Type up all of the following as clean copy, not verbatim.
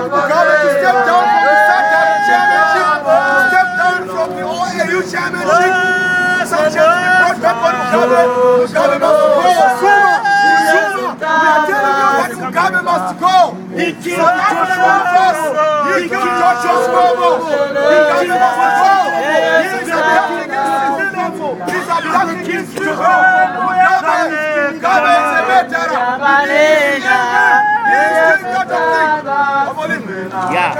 Mugabe to step down from the SADC chairmanship, step down from the OAU chairmanship. Sanctions be brought back on Mugabe. Mugabe must go. Zuma, we are telling you that Mugabe must go. He killed Joshua first. He killed Joshua Scobo. Mugabe must go. He is attacking civilians. He is attacking his people. Mugabe is a veteran. He is still not a thing. Yeah.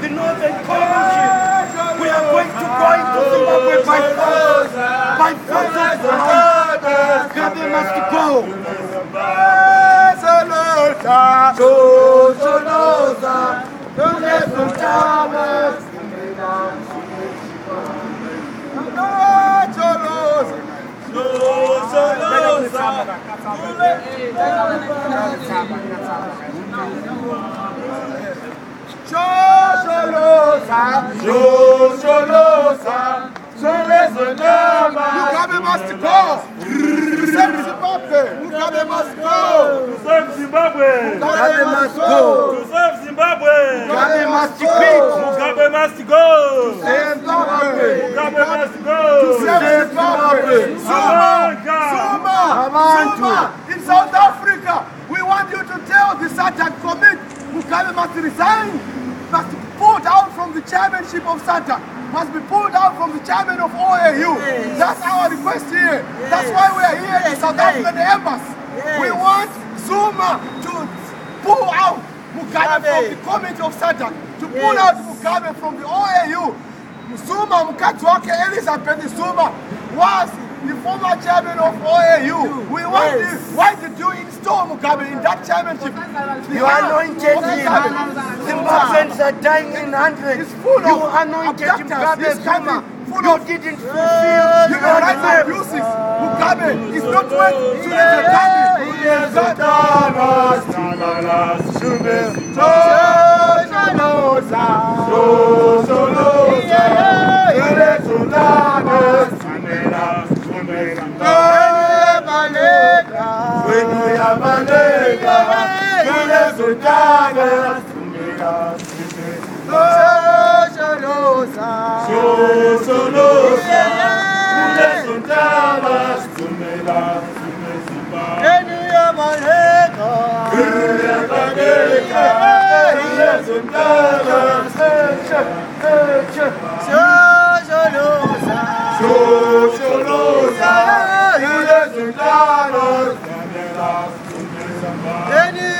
The Northern Coalition. We are going to go into Zimbabwe by force. By force of the heart. Mugabe must go. Mugabe must go. Save Zimbabwe. Mugabe must go. Save Zimbabwe. Mugabe must go. Save Zimbabwe. Mugabe must quit. Mugabe must go. Save Zimbabwe. Mugabe must go. Save Zimbabwe. Zuma. In South Africa, we want you to tell the SADC commit. Mugabe must resign. Must be pulled out from the chairmanship of SADC. Must be pulled out from the chairman of OAU. Yes. That's our request here. Yes. That's why we are here in South African embassy. Yes. We want Zuma to pull out Mugabe from the committee of SADC, to pull out Mugabe from the OAU. Zuma Mkatwake Elizabeth Zuma was the former chairman of OAU. We want this. Why did you install Mugabe in that chairmanship? You anointed him. Zimbabweans are dying in hundreds. You anointed Mugabe Zuma. You didn't fulfill human rights abuses. Mugabe is not worth to let Any